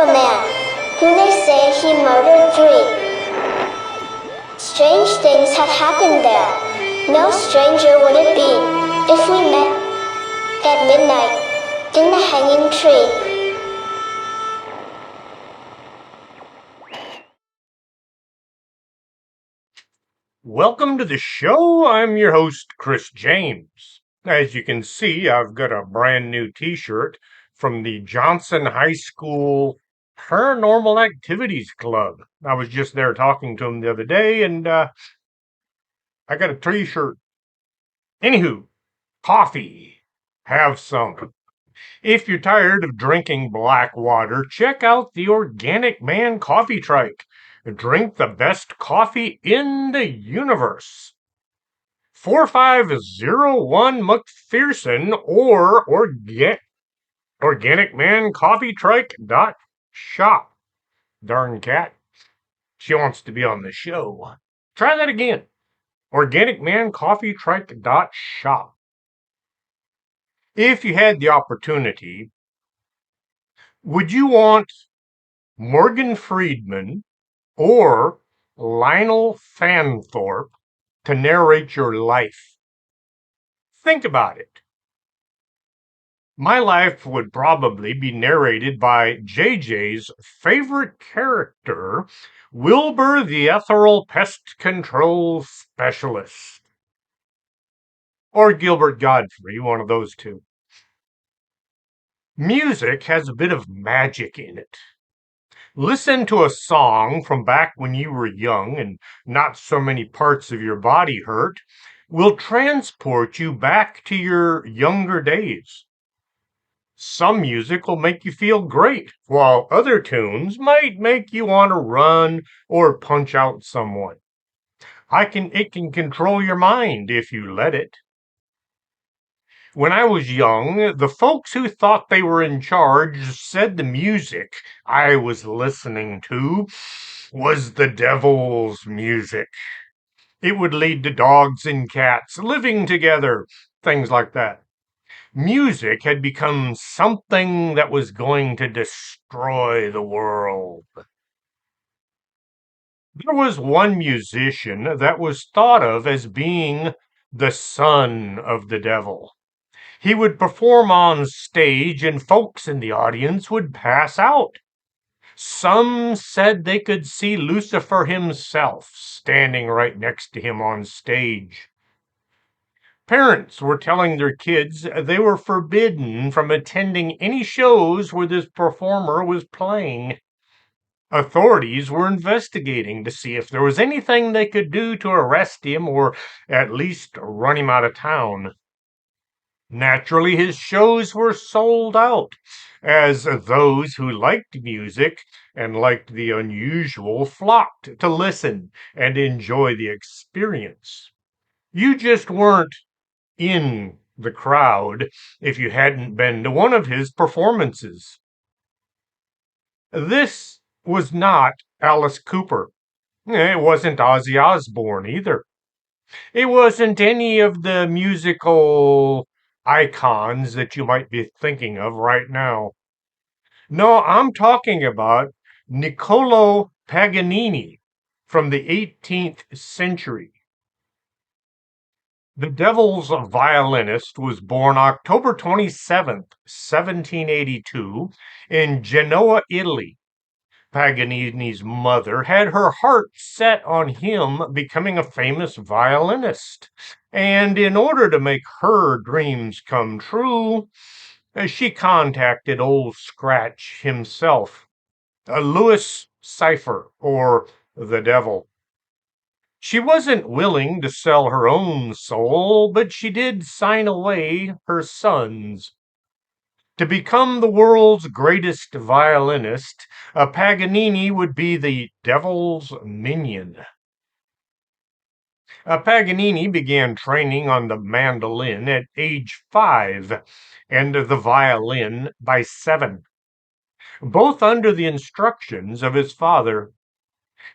a man, who they say he murdered 3. Strange things have happened there. No stranger would it be if we met at midnight in the hanging tree. Welcome to the show. I'm your host, Chris James. As you can see, I've got a brand new t-shirt from the Johnson High School Paranormal Activities Club. I was just there talking to them the other day, and I got a t-shirt. Anywho, coffee. Have some. If you're tired of drinking black water, check out the Organic Man Coffee Trike. Drink the best coffee in the universe. 4501 McPherson or organicmancoffeetrike.shop. Darn cat. She wants to be on the show. Try that again. Organicmancoffeetrike.shop. If you had the opportunity, would you want Morgan Freeman or Lionel Fanthorpe to narrate your life? Think about it. My life would probably be narrated by JJ's favorite character, Wilbur the Ethereal Pest Control Specialist. Or Gilbert Godfrey, one of those two. Music has a bit of magic in it. Listen to a song from back when you were young and not so many parts of your body hurt will transport you back to your younger days. Some music will make you feel great, while other tunes might make you want to run or punch out someone. It can control your mind if you let it. When I was young, the folks who thought they were in charge said the music I was listening to was the devil's music. It would lead to dogs and cats living together, things like that. Music had become something that was going to destroy the world. There was one musician that was thought of as being the son of the devil. He would perform on stage and folks in the audience would pass out. Some said they could see Lucifer himself standing right next to him on stage. Parents were telling their kids they were forbidden from attending any shows where this performer was playing. Authorities were investigating to see if there was anything they could do to arrest him or at least run him out of town. Naturally, his shows were sold out, as those who liked music and liked the unusual flocked to listen and enjoy the experience. You just weren't in the crowd if you hadn't been to one of his performances. This was not Alice Cooper. It wasn't Ozzy Osbourne either. It wasn't any of the musical icons that you might be thinking of right now. No, I'm talking about Niccolo Paganini from the 18th century. The Devil's Violinist was born October 27th, 1782, in Genoa, Italy. Paganini's mother had her heart set on him becoming a famous violinist, and in order to make her dreams come true, she contacted Old Scratch himself, Louis Cypher, or the Devil. She wasn't willing to sell her own soul, but she did sign away her son's. To become the world's greatest violinist, Paganini would be the devil's minion. Paganini began training on the mandolin at age 5 and the violin by 7, both under the instructions of his father.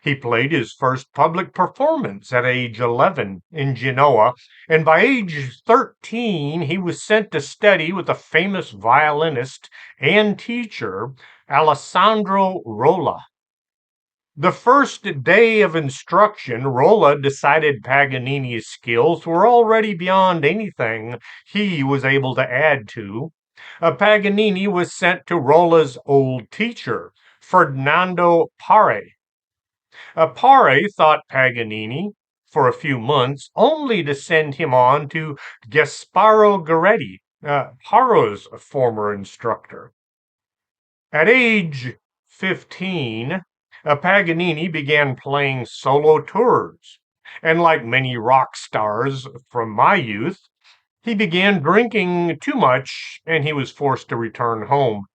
He played his first public performance at age 11 in Genoa, and by age 13 he was sent to study with a famous violinist and teacher, Alessandro Rolla. The first day of instruction, Rolla decided Paganini's skills were already beyond anything he was able to add to. Paganini was sent to Rolla's old teacher, Ferdinando Parre. Parre thought Paganini for a few months, only to send him on to Gasparo Goretti, Parro's former instructor. At age 15, Paganini began playing solo tours, and like many rock stars from my youth, he began drinking too much and he was forced to return home.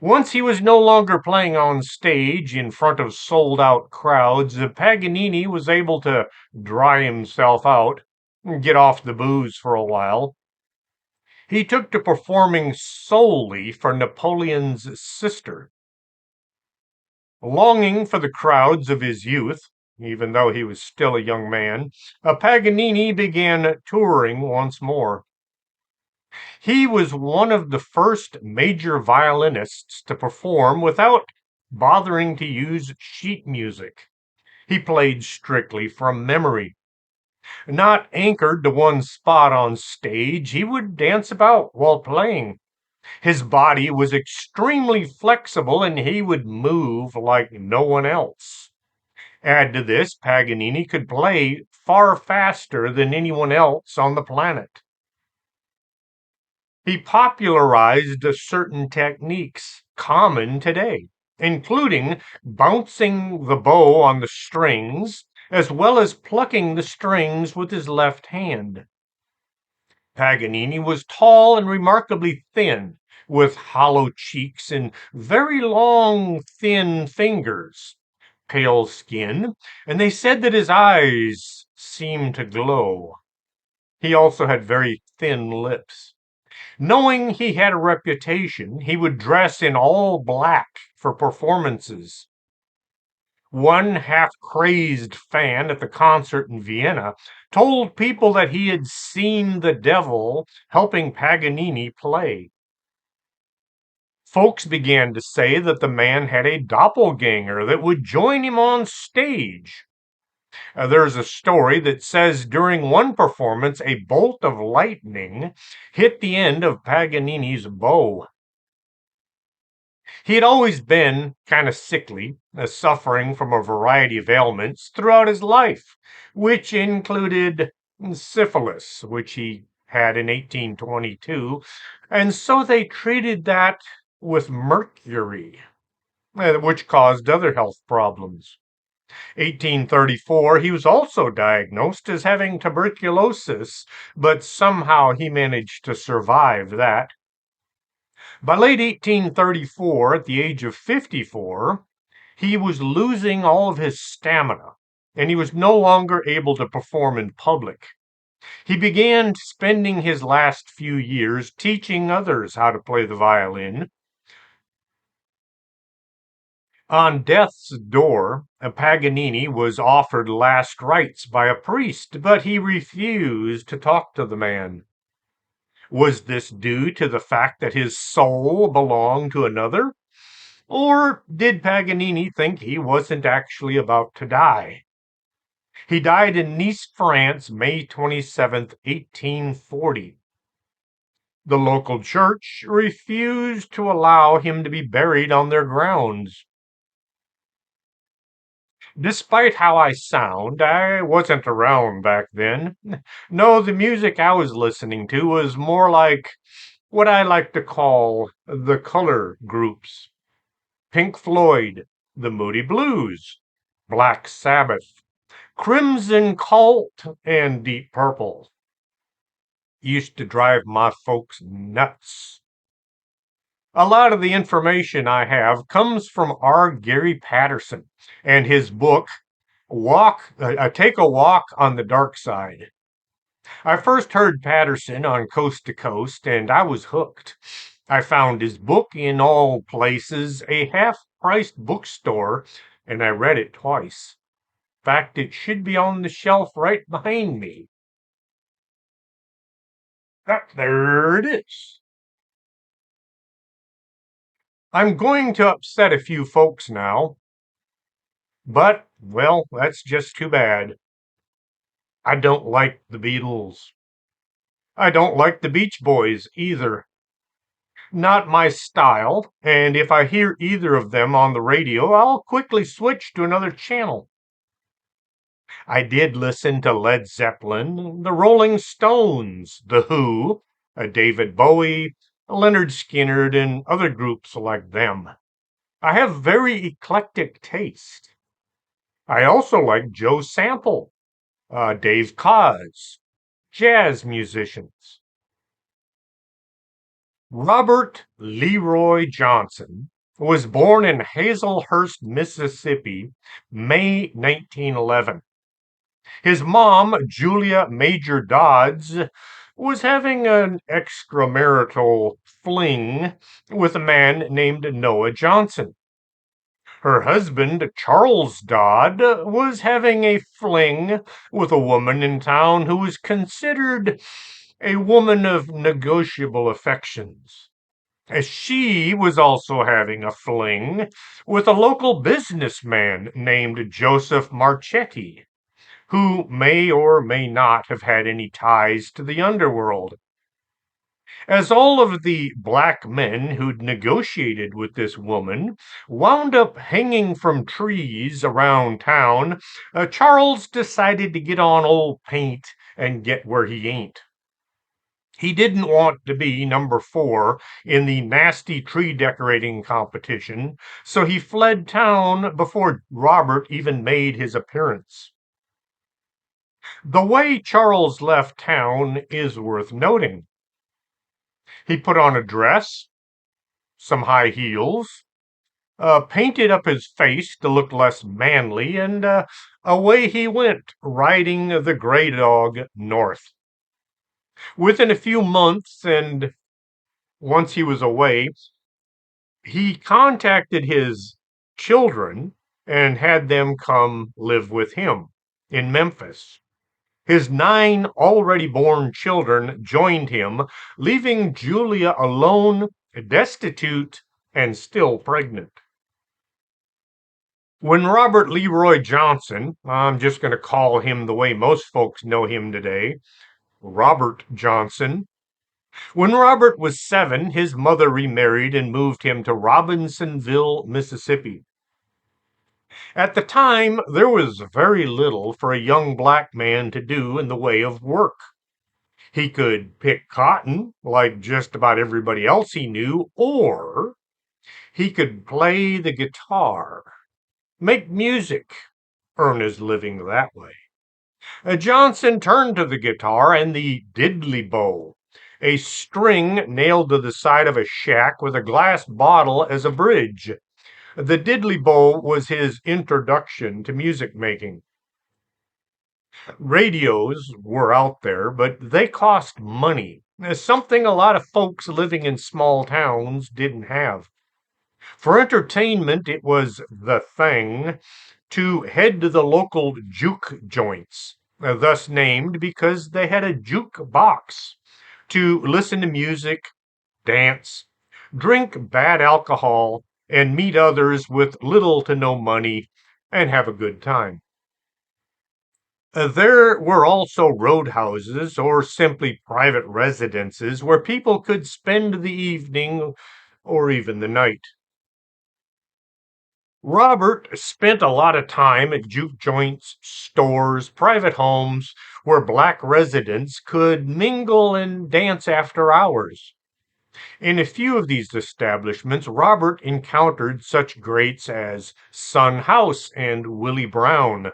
Once he was no longer playing on stage in front of sold out crowds, Paganini was able to dry himself out and get off the booze for a while. He took to performing solely for Napoleon's sister. Longing for the crowds of his youth, even though he was still a young man, Paganini began touring once more. He was one of the first major violinists to perform without bothering to use sheet music. He played strictly from memory. Not anchored to one spot on stage, he would dance about while playing. His body was extremely flexible and he would move like no one else. Add to this, Paganini could play far faster than anyone else on the planet. He popularized certain techniques common today, including bouncing the bow on the strings, as well as plucking the strings with his left hand. Paganini was tall and remarkably thin, with hollow cheeks and very long, thin fingers, pale skin, and they said that his eyes seemed to glow. He also had very thin lips. Knowing he had a reputation, he would dress in all black for performances. One half-crazed fan at the concert in Vienna told people that he had seen the devil helping Paganini play. Folks began to say that the man had a doppelganger that would join him on stage. There's a story that says during one performance, a bolt of lightning hit the end of Paganini's bow. He had always been kind of sickly, suffering from a variety of ailments throughout his life, which included syphilis, which he had in 1822, and so they treated that with mercury, which caused other health problems. 1834, he was also diagnosed as having tuberculosis, but somehow he managed to survive that. By late 1834, at the age of 54, he was losing all of his stamina, and he was no longer able to perform in public. He began spending his last few years teaching others how to play the violin. On death's door, Paganini was offered last rites by a priest, but he refused to talk to the man. Was this due to the fact that his soul belonged to another? Or did Paganini think he wasn't actually about to die? He died in Nice, France, May 27, 1840. The local church refused to allow him to be buried on their grounds. Despite how I sound, I wasn't around back then. No, the music I was listening to was more like what I like to call the color groups. Pink Floyd, the Moody Blues, Black Sabbath, Crimson Cult, and Deep Purple. Used to drive my folks nuts. A lot of the information I have comes from R. Gary Patterson and his book, Take a Walk on the Dark Side. I first heard Patterson on Coast to Coast, and I was hooked. I found his book in all places, a half-priced bookstore, and I read it twice. In fact, it should be on the shelf right behind me. There it is. I'm going to upset a few folks now, but, well, that's just too bad. I don't like the Beatles. I don't like the Beach Boys either. Not my style, and if I hear either of them on the radio, I'll quickly switch to another channel. I did listen to Led Zeppelin, the Rolling Stones, The Who, David Bowie, Leonard Skinner, and other groups like them. I have very eclectic taste. I also like Joe Sample, Dave Koz, jazz musicians. Robert Leroy Johnson was born in Hazelhurst, Mississippi, May 1911. His mom, Julia Major Dodds, was having an extramarital fling with a man named Noah Johnson. Her husband, Charles Dodd, was having a fling with a woman in town who was considered a woman of negotiable affections. As she was also having a fling with a local businessman named Joseph Marchetti, who may or may not have had any ties to the underworld. As all of the black men who'd negotiated with this woman wound up hanging from trees around town, Charles decided to get on old paint and get where he ain't. He didn't want to be number 4 in the nasty tree decorating competition, so he fled town before Robert even made his appearance. The way Charles left town is worth noting. He put on a dress, some high heels, painted up his face to look less manly, and away he went, riding the gray dog north. Within a few months, and once he was away, he contacted his children and had them come live with him in Memphis. His 9 already born children joined him, leaving Julia alone, destitute, and still pregnant. When Robert Leroy Johnson, I'm just going to call him the way most folks know him today, Robert Johnson. When Robert was 7, his mother remarried and moved him to Robinsonville, Mississippi. At the time, there was very little for a young black man to do in the way of work. He could pick cotton, like just about everybody else he knew, or he could play the guitar, make music, earn his living that way. Johnson turned to the guitar and the diddley bow, a string nailed to the side of a shack with a glass bottle as a bridge. The diddley bow was his introduction to music making. Radios were out there, but they cost money, something a lot of folks living in small towns didn't have. For entertainment, it was the thing to head to the local juke joints, thus named because they had a juke box, to listen to music, dance, drink bad alcohol, and meet others with little to no money and have a good time. There were also roadhouses or simply private residences where people could spend the evening or even the night. Robert spent a lot of time at juke joints, stores, private homes where black residents could mingle and dance after hours. In a few of these establishments, Robert encountered such greats as Son House and Willie Brown,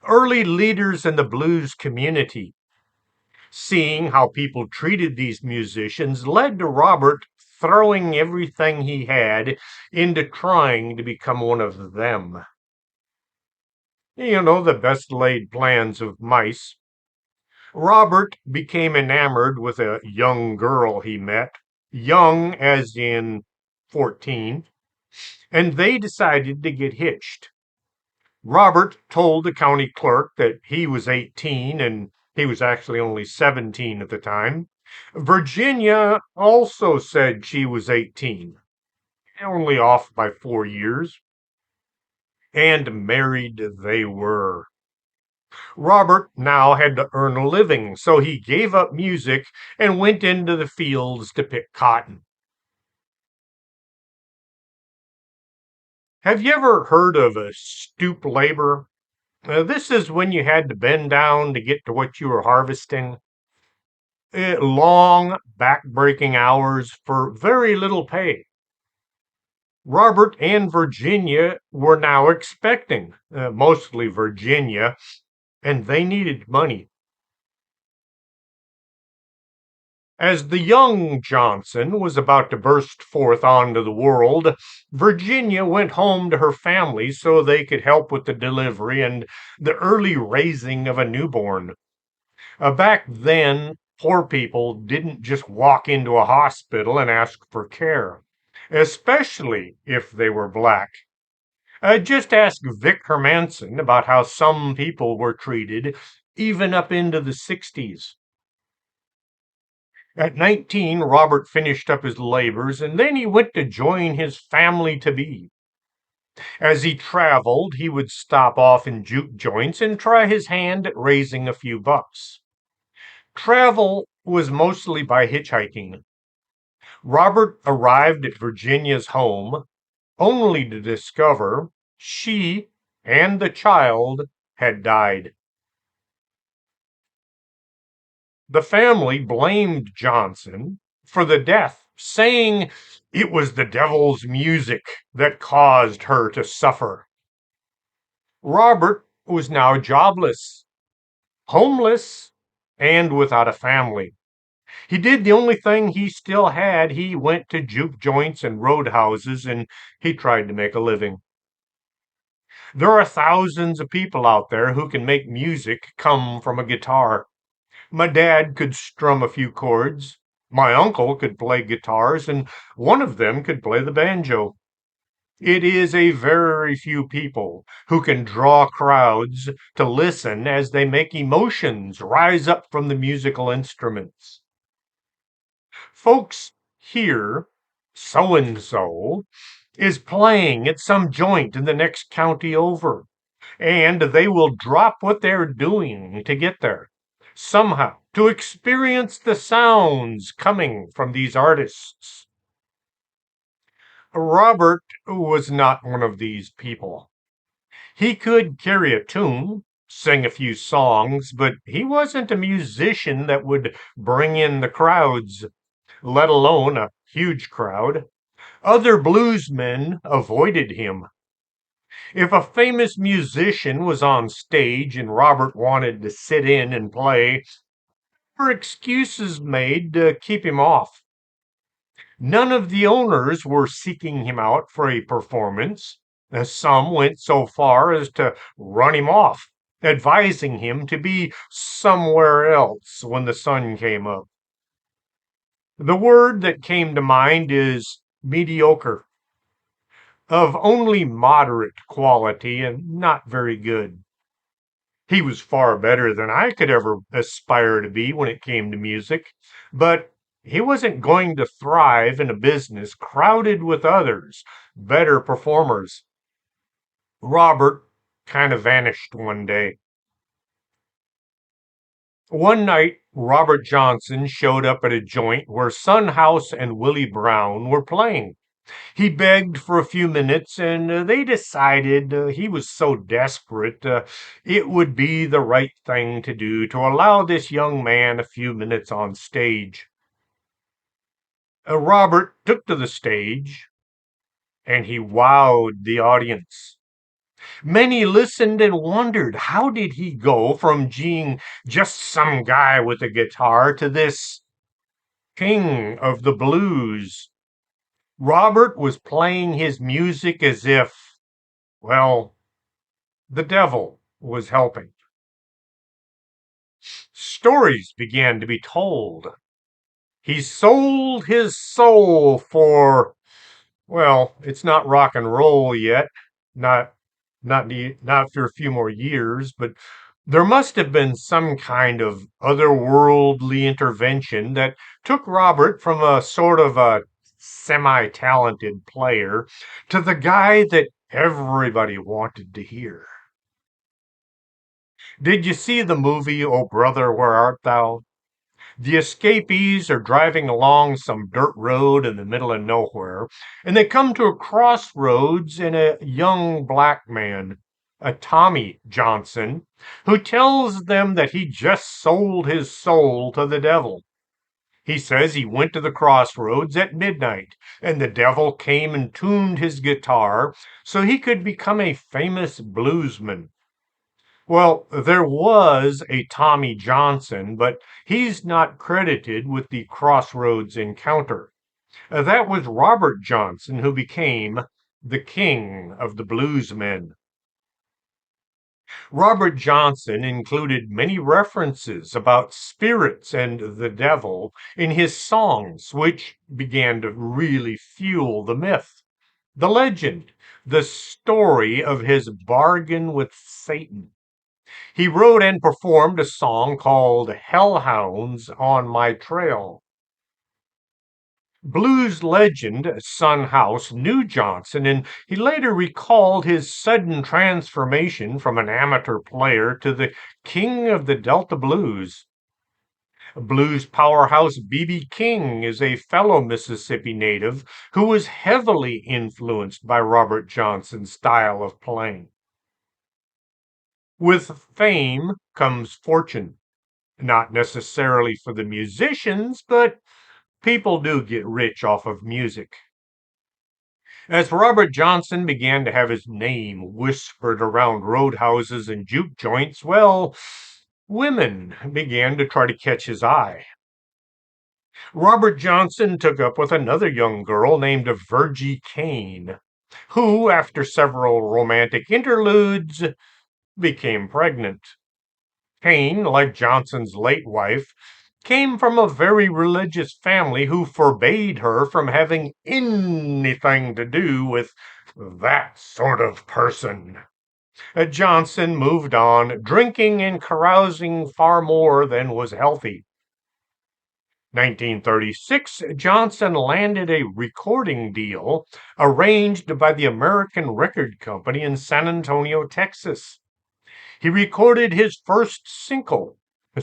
early leaders in the blues community. Seeing how people treated these musicians led to Robert throwing everything he had into trying to become one of them. You know, the best laid plans of mice. Robert became enamored with a young girl he met, young as in 14, and they decided to get hitched. Robert told the county clerk that he was 18 and he was actually only 17 at the time. Virginia also said she was 18. only off by 4 years, and married they were. Robert now had to earn a living, so he gave up music and went into the fields to pick cotton. Have you ever heard of a stoop labor? This is when you had to bend down to get to what you were harvesting. Long, back-breaking hours for very little pay. Robert and Virginia were now expecting, mostly Virginia, and they needed money. As the young Johnson was about to burst forth onto the world, Virginia went home to her family so they could help with the delivery and the early raising of a newborn. Back then, poor people didn't just walk into a hospital and ask for care, especially if they were black. Just ask Vic Hermanson about how some people were treated, even up into the 60s. At 19, Robert finished up his labors and then he went to join his family to be. As he traveled, he would stop off in juke joints and try his hand at raising a few bucks. Travel was mostly by hitchhiking. Robert arrived at Virginia's home only to discover she and the child had died. The family blamed Johnson for the death, saying it was the devil's music that caused her to suffer. Robert was now jobless, homeless, and without a family. He did the only thing he still had. He went to juke joints and roadhouses and he tried to make a living. There are thousands of people out there who can make music come from a guitar. My dad could strum a few chords. My uncle could play guitars, and one of them could play the banjo. It is a very few people who can draw crowds to listen as they make emotions rise up from the musical instruments. Folks hear so and so is playing at some joint in the next county over, and they will drop what they're doing to get there somehow to experience the sounds coming from these artists. Robert was not one of these people. He could carry a tune, sing a few songs, but he wasn't a musician that would bring in the crowds, let alone a huge crowd. Other bluesmen avoided him. If a famous musician was on stage and Robert wanted to sit in and play, there were excuses made to keep him off. None of the owners were seeking him out for a performance. Some went so far as to run him off, advising him to be somewhere else when the sun came up. The word that came to mind is mediocre, of only moderate quality and not very good. He was far better than I could ever aspire to be when it came to music, but he wasn't going to thrive in a business crowded with others, better performers. Robert kind of vanished one day. One night, Robert Johnson showed up at a joint where Son House and Willie Brown were playing. He begged for a few minutes, and they decided he was so desperate it would be the right thing to do to allow this young man a few minutes on stage. Robert took to the stage, and he wowed the audience. Many listened and wondered how did he go from being just some guy with a guitar to this king of the blues. Robert was playing his music as if, well, the devil was helping. Stories began to be told. He sold his soul for, well, it's not rock and roll yet, not not for a few more years, but there must have been some kind of otherworldly intervention that took Robert from a sort of a semi-talented player to the guy that everybody wanted to hear. Did you see the movie Oh Brother, Where Art Thou? The escapees are driving along some dirt road in the middle of nowhere, and they come to a crossroads and a young black man, a Tommy Johnson, who tells them that he just sold his soul to the devil. He says he went to the crossroads at midnight, and the devil came and tuned his guitar so he could become a famous bluesman. Well, there was a Tommy Johnson, but he's not credited with the Crossroads encounter. That was Robert Johnson, who became the king of the bluesmen. Robert Johnson included many references about spirits and the devil in his songs, which began to really fuel the myth, the legend, the story of his bargain with Satan. He wrote and performed a song called Hellhounds on My Trail. Blues legend Son House knew Johnson, and he later recalled his sudden transformation from an amateur player to the king of the Delta blues. Blues powerhouse B.B. King is a fellow Mississippi native who was heavily influenced by Robert Johnson's style of playing. With fame comes fortune, not necessarily for the musicians, but people do get rich off of music. As Robert Johnson began to have his name whispered around roadhouses and juke joints, well, women began to try to catch his eye. Robert Johnson took up with another young girl named Virgie Kane, who, after several romantic interludes, became pregnant. Kane, like Johnson's late wife, came from a very religious family who forbade her from having anything to do with that sort of person. Johnson moved on, drinking and carousing far more than was healthy. 1936, Johnson landed a recording deal arranged by the American Record Company in San Antonio, Texas. He recorded his first single, a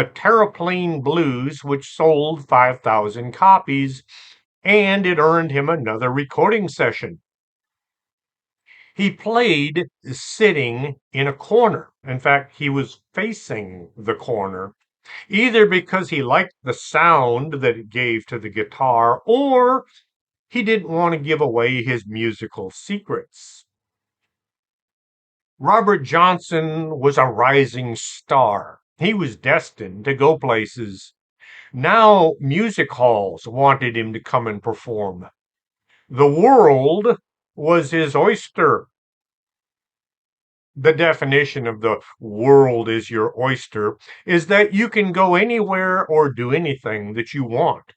Terraplane Blues, which sold 5,000 copies, and it earned him another recording session. He played sitting in a corner. In fact, he was facing the corner, either because he liked the sound that it gave to the guitar, or he didn't want to give away his musical secrets. Robert Johnson was a rising star. He was destined to go places. Now music halls wanted him to come and perform. The world was his oyster. The definition of the world is your oyster is that you can go anywhere or do anything that you want.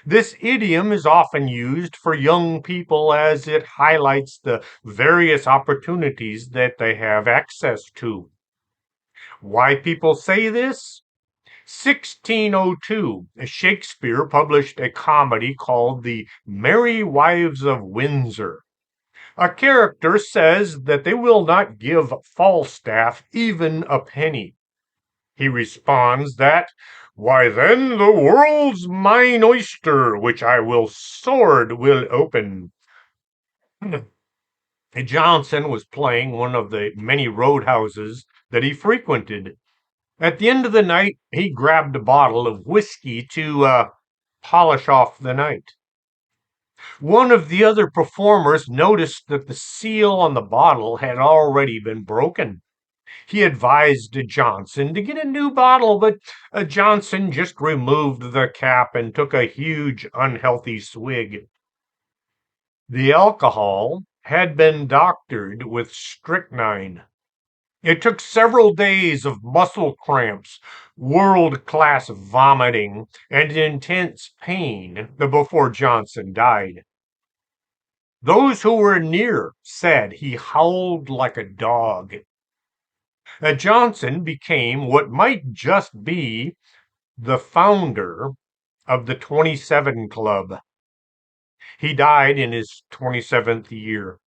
This idiom is often used for young people as it highlights the various opportunities that they have access to. Why people say this? 1602, Shakespeare published a comedy called The Merry Wives of Windsor. A character says that they will not give Falstaff even a penny. He responds that, "Why then the world's mine oyster, which I will open." Johnson was playing one of the many roadhouses that he frequented. At the end of the night, he grabbed a bottle of whiskey to polish off the night. One of the other performers noticed that the seal on the bottle had already been broken. He advised Johnson to get a new bottle, but Johnson just removed the cap and took a huge, unhealthy swig. The alcohol had been doctored with strychnine. It took several days of muscle cramps, world-class vomiting, and intense pain before Johnson died. Those who were near said he howled like a dog. Johnson became what might just be the founder of the 27 Club. He died in his 27th year.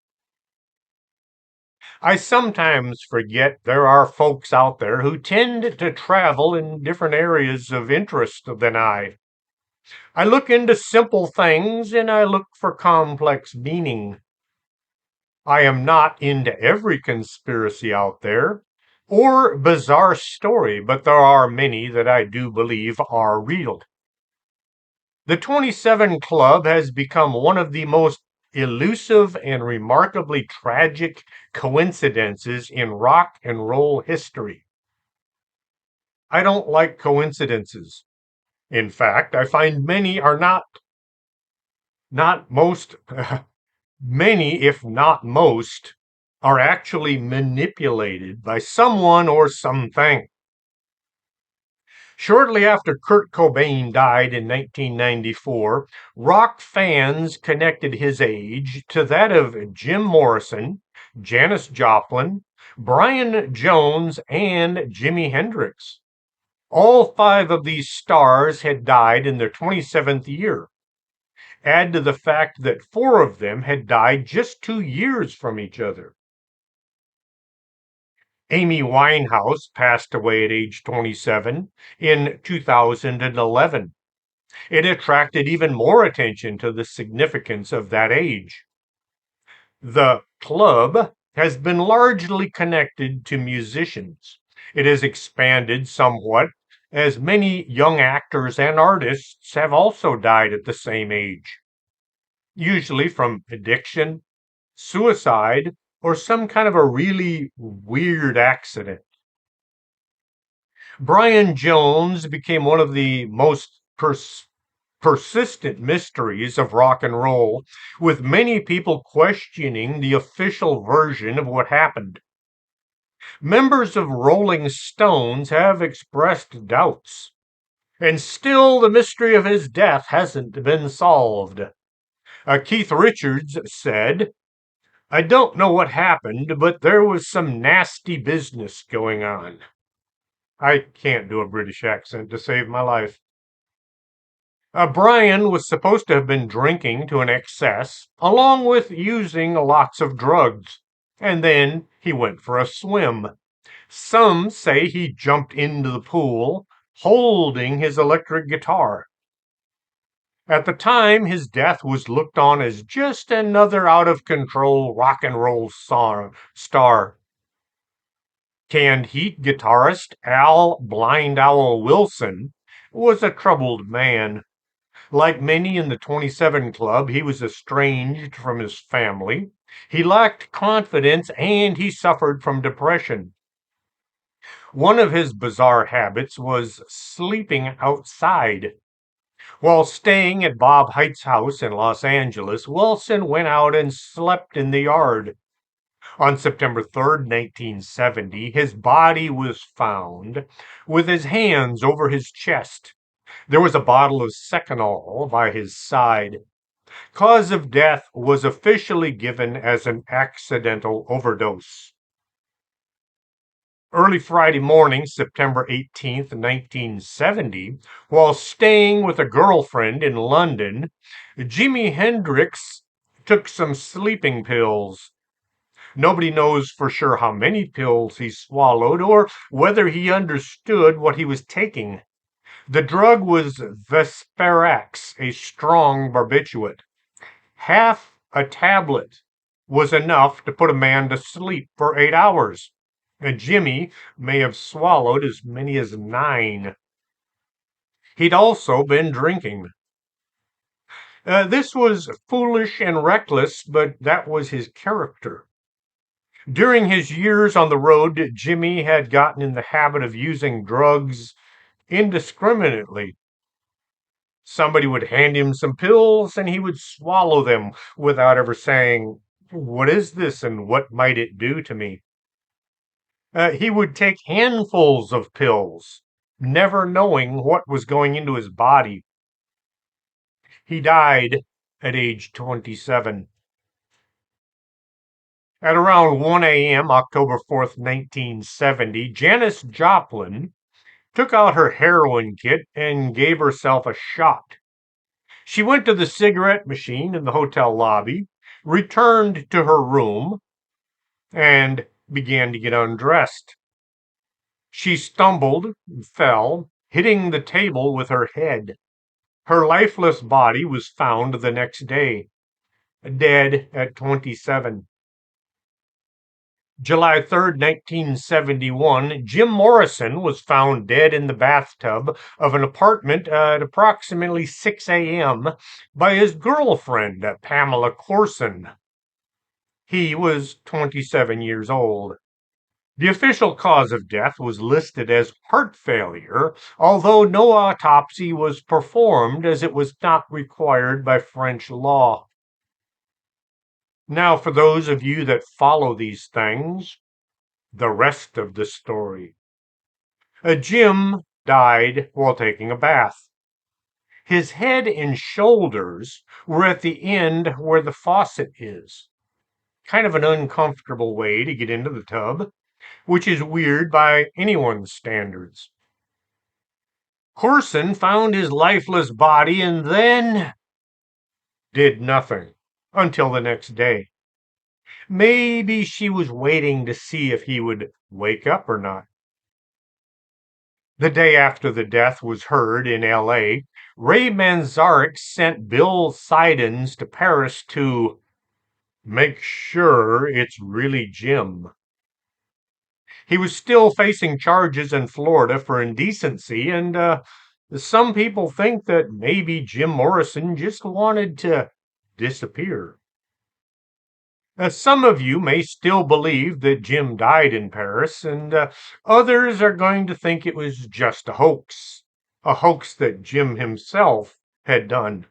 I sometimes forget there are folks out there who tend to travel in different areas of interest than I. I look into simple things and I look for complex meaning. I am not into every conspiracy out there or bizarre story, but there are many that I do believe are real. The 27 Club has become one of the most elusive and remarkably tragic coincidences in rock and roll history. I don't like coincidences. In fact, I find many are not most, many, if not most, are actually manipulated by someone or something. Shortly after Kurt Cobain died in 1994, rock fans connected his age to that of Jim Morrison, Janis Joplin, Brian Jones, and Jimi Hendrix. All five of these stars had died in their 27th year. Add to the fact that four of them had died just 2 years from each other. Amy Winehouse passed away at age 27 in 2011. It attracted even more attention to the significance of that age. The club has been largely connected to musicians. It has expanded somewhat as many young actors and artists have also died at the same age, usually from addiction, suicide, or some kind of a really weird accident. Brian Jones became one of the most persistent mysteries of rock and roll, with many people questioning the official version of what happened. Members of Rolling Stones have expressed doubts, and still the mystery of his death hasn't been solved. Keith Richards said, "I don't know what happened, but there was some nasty business going on." I can't do a British accent to save my life. Brian was supposed to have been drinking to an excess, along with using lots of drugs, and then he went for a swim. Some say he jumped into the pool holding his electric guitar. At the time, his death was looked on as just another out of control rock and roll star. Canned Heat guitarist Al Blind Owl Wilson was a troubled man. Like many in the 27 Club, he was estranged from his family. He lacked confidence and he suffered from depression. One of his bizarre habits was sleeping outside. While staying at Bob Height's house in Los Angeles, Wilson went out and slept in the yard. On September 3rd, 1970, his body was found with his hands over his chest. There was a bottle of Seconal by his side. Cause of death was officially given as an accidental overdose. Early Friday morning, September 18th, 1970, while staying with a girlfriend in London, Jimi Hendrix took some sleeping pills. Nobody knows for sure how many pills he swallowed or whether he understood what he was taking. The drug was Vesparax, a strong barbiturate. Half a tablet was enough to put a man to sleep for 8 hours. And Jimi may have swallowed as many as 9. He'd also been drinking. This was foolish and reckless, but that was his character. During his years on the road, Jimi had gotten in the habit of using drugs indiscriminately. Somebody would hand him some pills and he would swallow them without ever saying, "What is this and what might it do to me?" He would take handfuls of pills, never knowing what was going into his body. He died at age 27. At around 1 a.m., October 4th, 1970, Janis Joplin took out her heroin kit and gave herself a shot. She went to the cigarette machine in the hotel lobby, returned to her room, and began to get undressed. She stumbled and fell, hitting the table with her head. Her lifeless body was found the next day, dead at 27. July 3rd, 1971, Jim Morrison was found dead in the bathtub of an apartment at approximately 6 a.m. by his girlfriend, Pamela Corson. He was 27 years old. The official cause of death was listed as heart failure, although no autopsy was performed as it was not required by French law. Now, for those of you that follow these things, the rest of the story. Jim died while taking a bath. His head and shoulders were at the end where the faucet is. Kind of an uncomfortable way to get into the tub, which is weird by anyone's standards. Corson found his lifeless body and then did nothing until the next day. Maybe she was waiting to see if he would wake up or not. The day after the death was heard in L.A., Ray Manzarek sent Bill Siddons to Paris to make sure it's really Jim. He was still facing charges in Florida for indecency, and some people think that maybe Jim Morrison just wanted to disappear. Some of you may still believe that Jim died in Paris, and others are going to think it was just a hoax that Jim himself had done.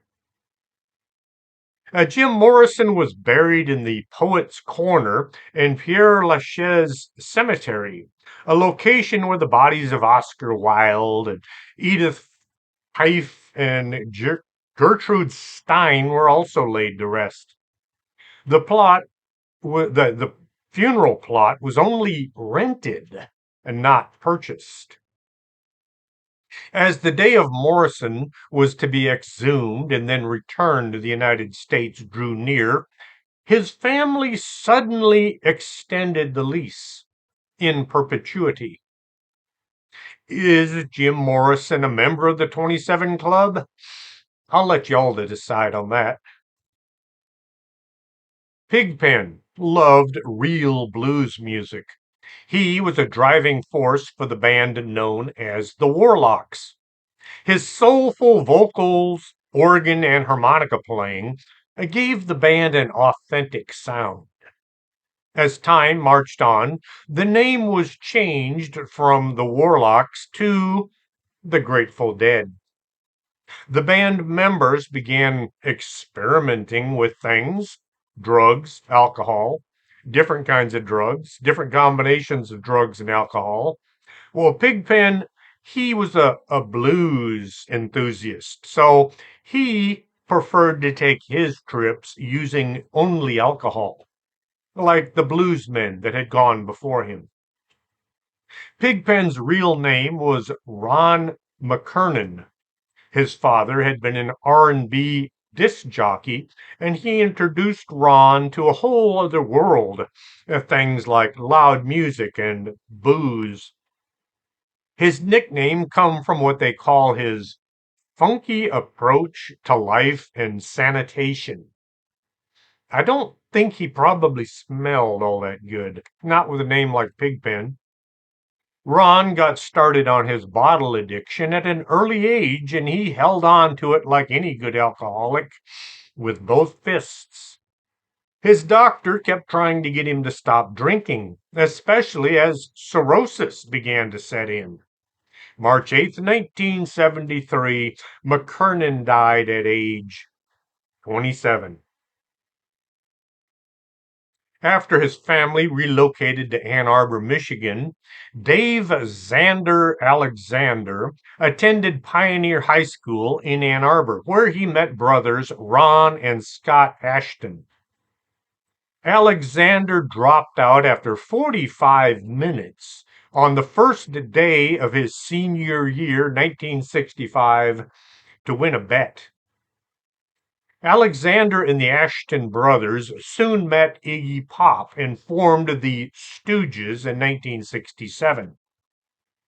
Jim Morrison was buried in the Poets' Corner in Père Lachaise Cemetery, a location where the bodies of Oscar Wilde and Edith Piaf and Gertrude Stein were also laid to rest. The funeral plot was only rented and not purchased. As the day of Morrison was to be exhumed and then returned to the United States drew near, his family suddenly extended the lease in perpetuity. Is Jim Morrison a member of the 27 Club? I'll let y'all decide on that. Pigpen loved real blues music. He was a driving force for the band known as the Warlocks. His soulful vocals, organ, and harmonica playing gave the band an authentic sound. As time marched on, the name was changed from the Warlocks to the Grateful Dead. The band members began experimenting with things, drugs, alcohol, different kinds of drugs, different combinations of drugs and alcohol. Well, Pigpen, he was a blues enthusiast, so he preferred to take his trips using only alcohol, like the bluesmen that had gone before him. Pigpen's real name was Ron McKernan. His father had been an R&B disc jockey, and he introduced Ron to a whole other world of things like loud music and booze. His nickname come from what they call his funky approach to life and sanitation. I don't think he probably smelled all that good, not with a name like Pigpen. Ron got started on his bottle addiction at an early age, and he held on to it like any good alcoholic, with both fists. His doctor kept trying to get him to stop drinking, especially as cirrhosis began to set in. March 8th, 1973, McKernan died at age 27. After his family relocated to Ann Arbor, Michigan, Dave Xander Alexander attended Pioneer High School in Ann Arbor, where he met brothers Ron and Scott Ashton. Alexander dropped out after 45 minutes on the first day of his senior year, 1965, to win a bet. Alexander and the Ashton brothers soon met Iggy Pop and formed the Stooges in 1967.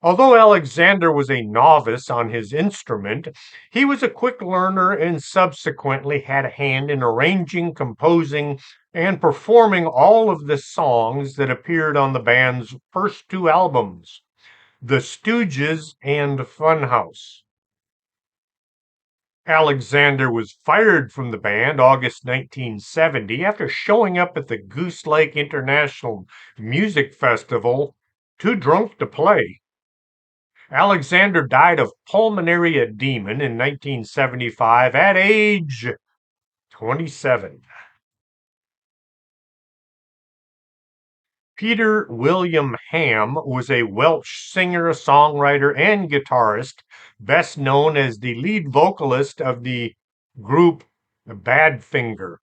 Although Alexander was a novice on his instrument, he was a quick learner and subsequently had a hand in arranging, composing, and performing all of the songs that appeared on the band's first two albums, The Stooges and Funhouse. Alexander was fired from the band August 1970 after showing up at the Goose Lake International Music Festival too drunk to play. Alexander died of pulmonary edema in 1975 at age 27. Peter William Ham was a Welsh singer, songwriter, and guitarist, best known as the lead vocalist of the group Badfinger.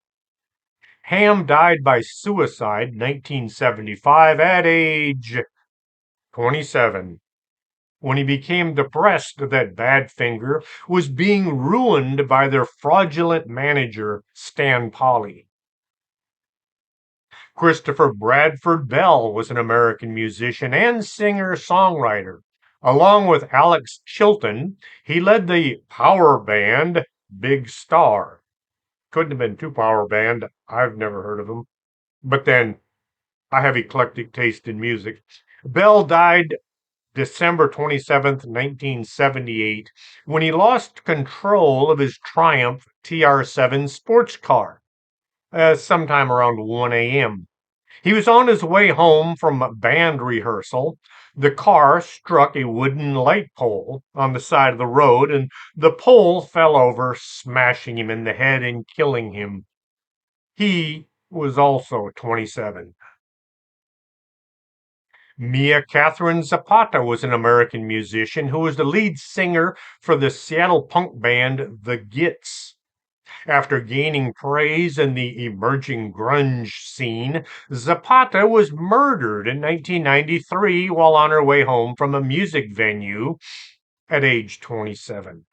Ham died by suicide in 1975 at age 27 when he became depressed that Badfinger was being ruined by their fraudulent manager, Stan Polly. Christopher Bradford Bell was an American musician and singer-songwriter. Along with Alex Chilton, he led the power band Big Star. Couldn't have been too power band. I've never heard of them. But then, I have eclectic taste in music. Bell died December 27th, 1978, when he lost control of his Triumph TR7 sports car, sometime around 1 a.m. He was on his way home from band rehearsal. The car struck a wooden light pole on the side of the road, and the pole fell over, smashing him in the head and killing him. He was also 27. Mia Catherine Zapata was an American musician who was the lead singer for the Seattle punk band The Gits. After gaining praise in the emerging grunge scene, Zapata was murdered in 1993 while on her way home from a music venue at age 27.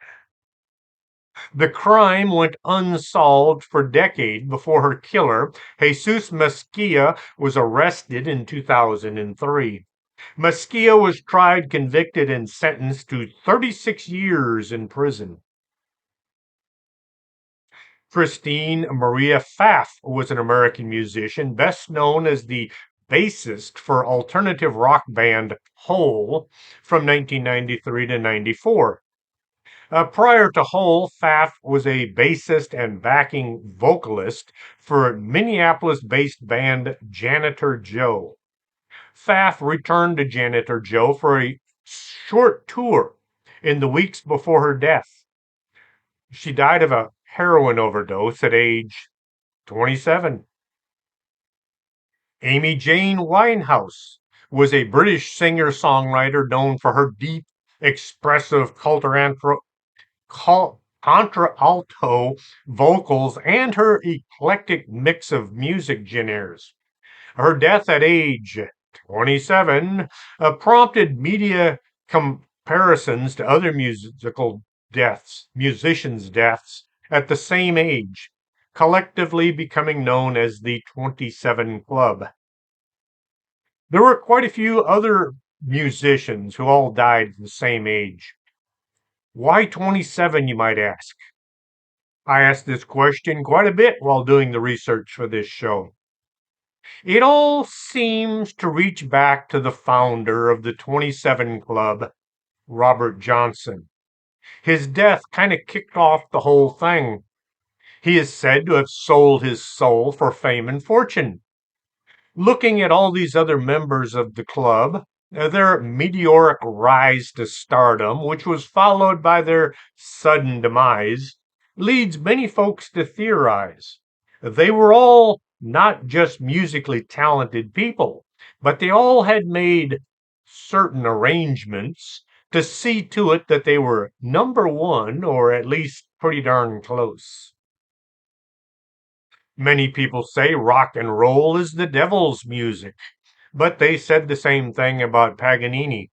The crime went unsolved for decades before her killer, Jesus Mesquia, was arrested in 2003. Mesquia was tried, convicted, and sentenced to 36 years in prison. Christine Maria Pfaff was an American musician, best known as the bassist for alternative rock band Hole from 1993 to 94. Prior to Hole, Pfaff was a bassist and backing vocalist for Minneapolis-based band Janitor Joe. Pfaff returned to Janitor Joe for a short tour in the weeks before her death. She died of a heroin overdose at age 27. Amy Jane Winehouse was a British singer-songwriter known for her deep, expressive contralto vocals and her eclectic mix of music genres. Her death at age 27 prompted media comparisons to other musicians' deaths at the same age, collectively becoming known as the 27 Club. There were quite a few other musicians who all died at the same age. Why 27, you might ask? I asked this question quite a bit while doing the research for this show. It all seems to reach back to the founder of the 27 Club, Robert Johnson. His death kind of kicked off the whole thing. He is said to have sold his soul for fame and fortune. Looking at all these other members of the club, their meteoric rise to stardom, which was followed by their sudden demise, leads many folks to theorize. They were all not just musically talented people, but they all had made certain arrangements to see to it that they were number one, or at least pretty darn close. Many people say rock and roll is the devil's music. but they said the same thing about Paganini.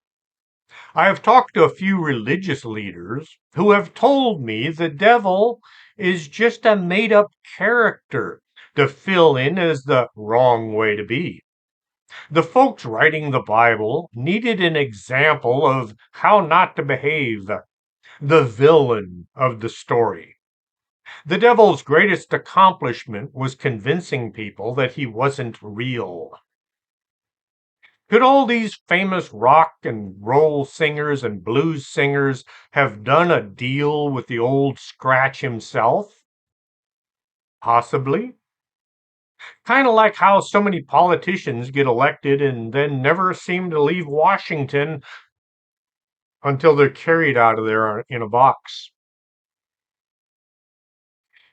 I have talked to a few religious leaders who have told me the devil is just a made up character to fill in as the wrong way to be. The folks writing the Bible needed an example of how not to behave, the villain of the story. The devil's greatest accomplishment was convincing people that he wasn't real. Could all these famous rock and roll singers and blues singers have done a deal with the old Scratch himself? Possibly. Kind of like how so many politicians get elected and then never seem to leave Washington until they're carried out of there in a box.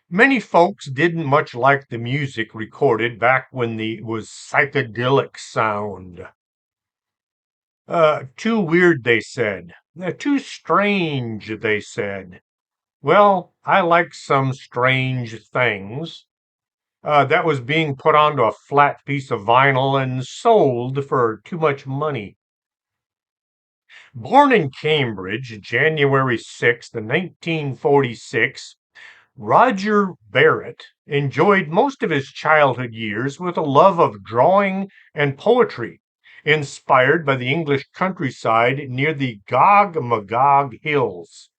Many folks didn't much like the music recorded back when it was psychedelic sound. Too weird, they said. Too strange, they said. Well, I like some strange things. That was being put onto a flat piece of vinyl and sold for too much money. Born in Cambridge, January 6th, 1946, Roger Barrett enjoyed most of his childhood years with a love of drawing and poetry, inspired by the English countryside near the Gog Magog Hills.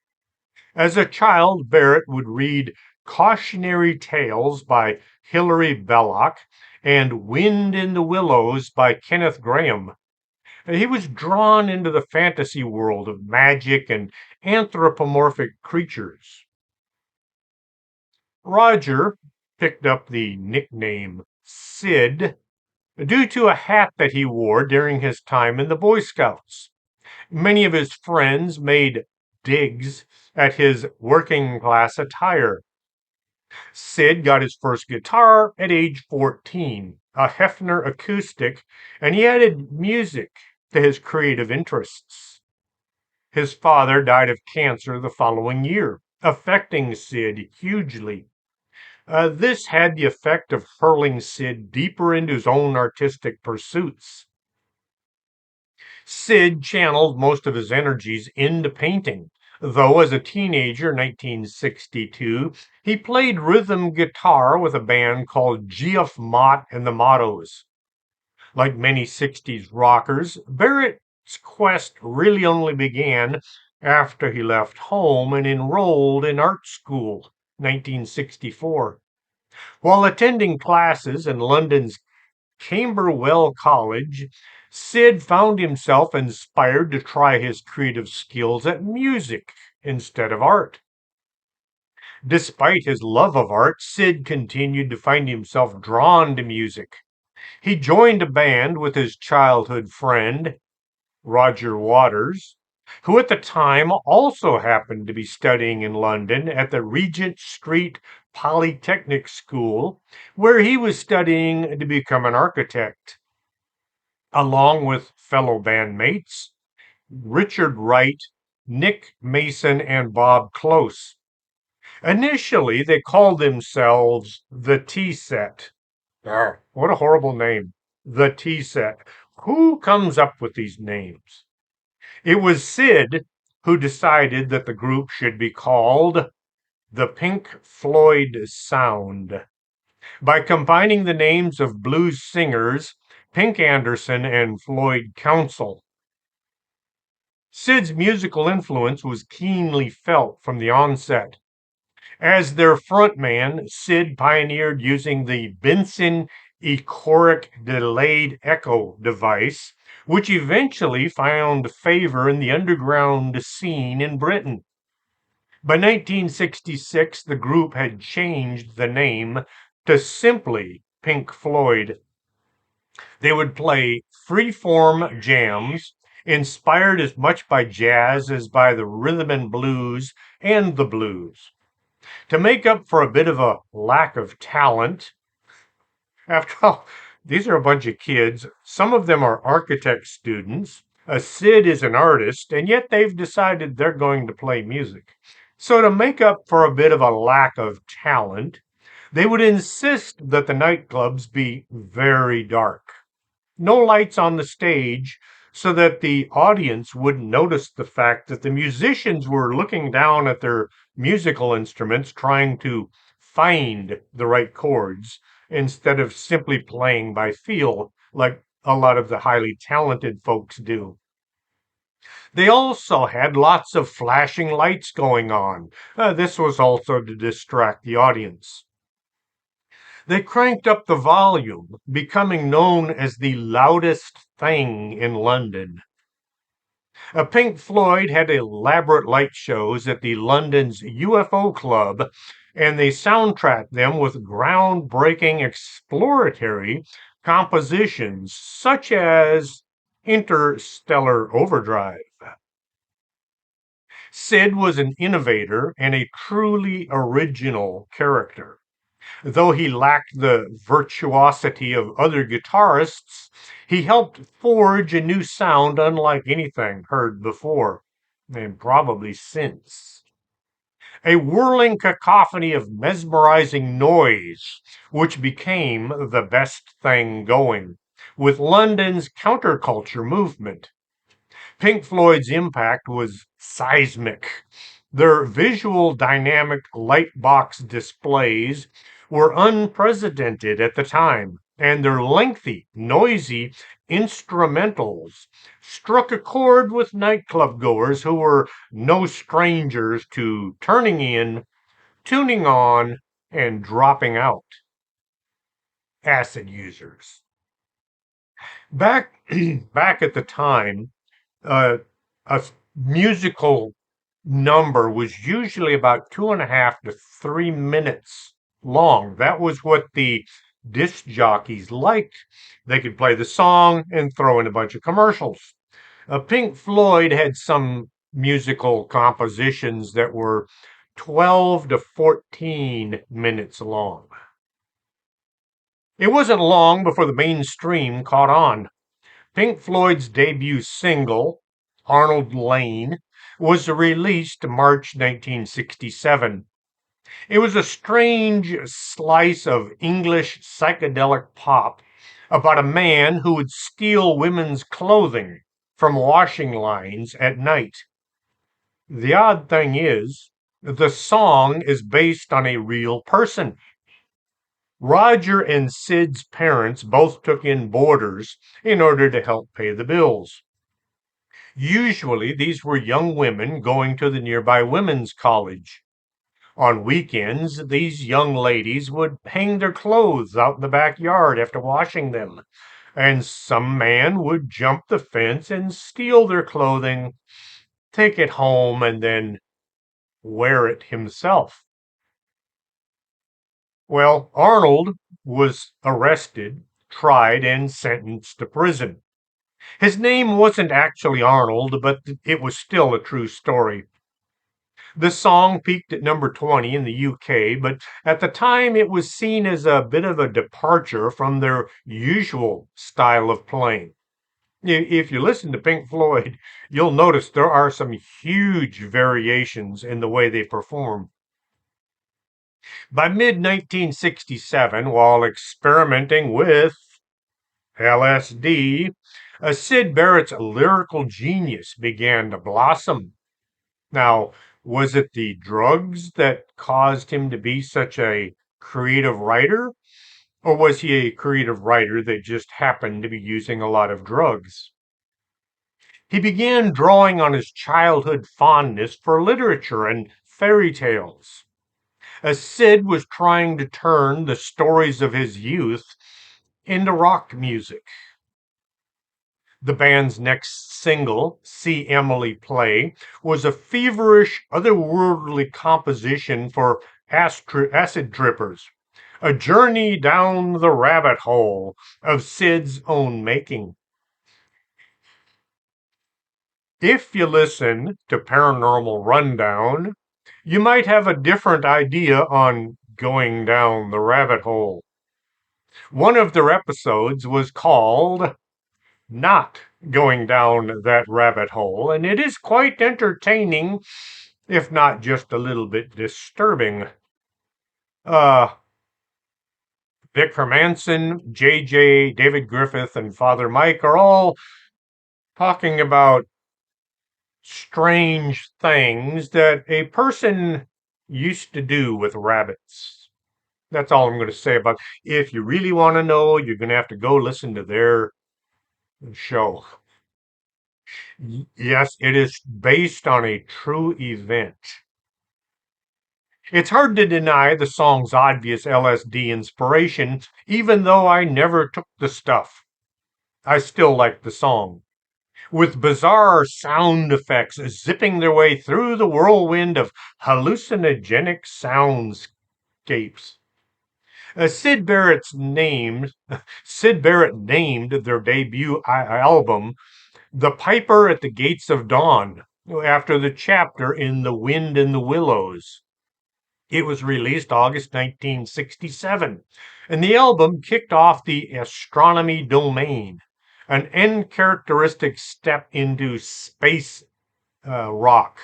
As a child, Barrett would read Cautionary Tales by Hilary Belloc and Wind in the Willows by Kenneth Grahame. He was drawn into the fantasy world of magic and anthropomorphic creatures. Roger picked up the nickname Sid due to a hat that he wore during his time in the Boy Scouts. Many of his friends made digs at his working class attire. Sid got his first guitar at age 14, a Hefner acoustic, and he added music to his creative interests. His father died of cancer the following year, affecting Sid hugely. This had the effect of hurling Sid deeper into his own artistic pursuits. Sid channeled most of his energies into painting, though as a teenager, 1962, he played rhythm guitar with a band called Geoff Mott and the Mottos. Like many 60s rockers, Barrett's quest really only began after he left home and enrolled in art school, 1964. While attending classes in London's Camberwell College, Sid found himself inspired to try his creative skills at music instead of art. Despite his love of art, Sid continued to find himself drawn to music. He joined a band with his childhood friend, Roger Waters, who at the time also happened to be studying in London at the Regent Street Polytechnic School, where he was studying to become an architect. Along with fellow bandmates, Richard Wright, Nick Mason, and Bob Close. Initially, they called themselves the Tea Set. What a horrible name. The Tea Set. Who comes up with these names? It was Sid who decided that the group should be called the Pink Floyd Sound. By combining the names of blues singers Pink Anderson and Floyd Council. Sid's musical influence was keenly felt from the onset. As their frontman, Sid pioneered using the Benson Echoric Delayed Echo device, which eventually found favor in the underground scene in Britain. By 1966, the group had changed the name to simply Pink Floyd. They would play free-form jams, inspired as much by jazz as by the rhythm and blues and the blues. To make up for a bit of a lack of talent, after all, these are a bunch of kids. Some of them are architect students. Sid is an artist, and yet they've decided they're going to play music. So to make up for a bit of a lack of talent, they would insist that the nightclubs be very dark. No lights on the stage so that the audience wouldn't notice the fact that the musicians were looking down at their musical instruments trying to find the right chords instead of simply playing by feel like a lot of the highly talented folks do. They also had lots of flashing lights going on. This was also to distract the audience. They cranked up the volume, becoming known as the loudest thing in London. Pink Floyd had elaborate light shows at the London's UFO Club, and they soundtracked them with groundbreaking exploratory compositions such as Interstellar Overdrive. Sid was an innovator and a truly original character. Though he lacked the virtuosity of other guitarists, he helped forge a new sound unlike anything heard before, and probably since. A whirling cacophony of mesmerizing noise, which became the best thing going, with London's counterculture movement. Pink Floyd's impact was seismic. Their visual dynamic light box displays were unprecedented at the time, and their lengthy, noisy instrumentals struck a chord with nightclub goers who were no strangers to turning in, tuning on, and dropping out. Acid users. Back back at the time, uh, a musical number was usually about 2.5 to 3 minutes long. That was what the disc jockeys liked. They could play the song and throw in a bunch of commercials. Pink Floyd had some musical compositions that were 12 to 14 minutes long. It wasn't long before the mainstream caught on. Pink Floyd's debut single, Arnold Lane, was released March 1967. It was a strange slice of English psychedelic pop about a man who would steal women's clothing from washing lines at night. The odd thing is, the song is based on a real person. Roger and Sid's parents both took in boarders in order to help pay the bills. Usually, these were young women going to the nearby women's college. On weekends, these young ladies would hang their clothes out in the backyard after washing them, and some man would jump the fence and steal their clothing, take it home, and then wear it himself. Well, Arnold was arrested, tried, and sentenced to prison. His name wasn't actually Arnold, but it was still a true story. The song peaked at number 20 in the UK, but at the time it was seen as a bit of a departure from their usual style of playing. If you listen to Pink Floyd, you'll notice there are some huge variations in the way they perform. By mid 1967, while experimenting with LSD, Sid Barrett's lyrical genius began to blossom. Now, was it the drugs that caused him to be such a creative writer? Or was he a creative writer that just happened to be using a lot of drugs? He began drawing on his childhood fondness for literature and fairy tales. As Sid was trying to turn the stories of his youth into rock music. The band's next single, See Emily Play, was a feverish, otherworldly composition for acid trippers, a journey down the rabbit hole of Sid's own making. If you listen to Paranormal Rundown, you might have a different idea on going down the rabbit hole. One of their episodes was called Not Going Down That Rabbit Hole, and it is quite entertaining, if not just a little bit disturbing. Uh, Vic Hermanson, JJ, David Griffith, and Father Mike are all talking about strange things that a person used to do with rabbits. That's all I'm going to say about it. If you really want to know, you're going to have to go listen to their show. Yes, it is based on a true event. It's hard to deny the song's obvious LSD inspiration, even though I never took the stuff. I still like the song. With bizarre sound effects zipping their way through the whirlwind of hallucinogenic soundscapes. Sid Barrett named their debut album "The Piper at the Gates of Dawn" after the chapter in "The Wind in the Willows." It was released August 1967, and the album kicked off the astronomy domain, an uncharacteristic step into space rock.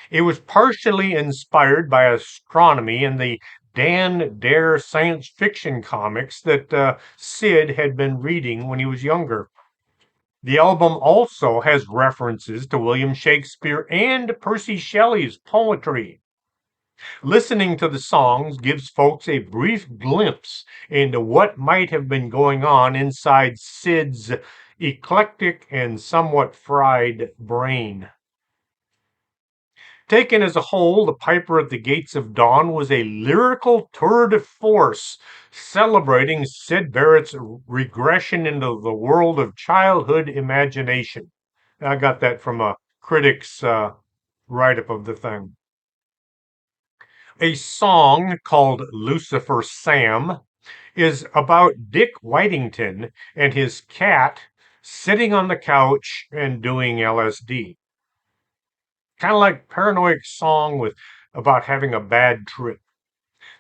It was partially inspired by astronomy and the Dan Dare science fiction comics that Sid had been reading when he was younger. The album also has references to William Shakespeare and Percy Shelley's poetry. Listening to the songs gives folks a brief glimpse into what might have been going on inside Sid's eclectic and somewhat fried brain. Taken as a whole, The Piper at the Gates of Dawn was a lyrical tour de force celebrating Sid Barrett's regression into the world of childhood imagination. I got that from a critic's write-up of the thing. A song called Lucifer Sam is about Dick Whitington and his cat sitting on the couch and doing LSD. Kind of like Paranoid song with about having a bad trip.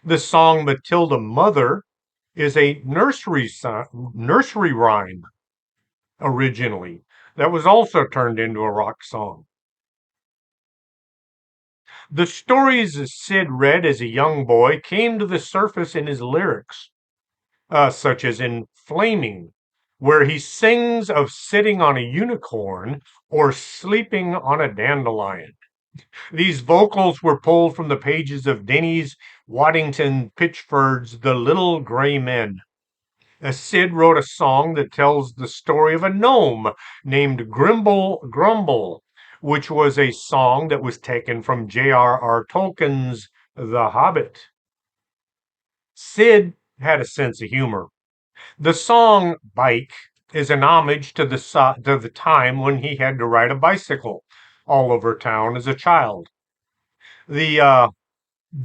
The song Matilda Mother is a nursery rhyme originally that was also turned into a rock song. The stories Sid read as a young boy came to the surface in his lyrics, such as in Flaming, where he sings of sitting on a unicorn or sleeping on a dandelion. These vocals were pulled from the pages of Denny's Waddington Pitchford's The Little Gray Men. Sid wrote a song that tells the story of a gnome named Grimble Grumble, which was a song that was taken from J.R.R. Tolkien's The Hobbit. Sid had a sense of humor. The song Bike is an homage to the time when he had to ride a bicycle all over town as a child. The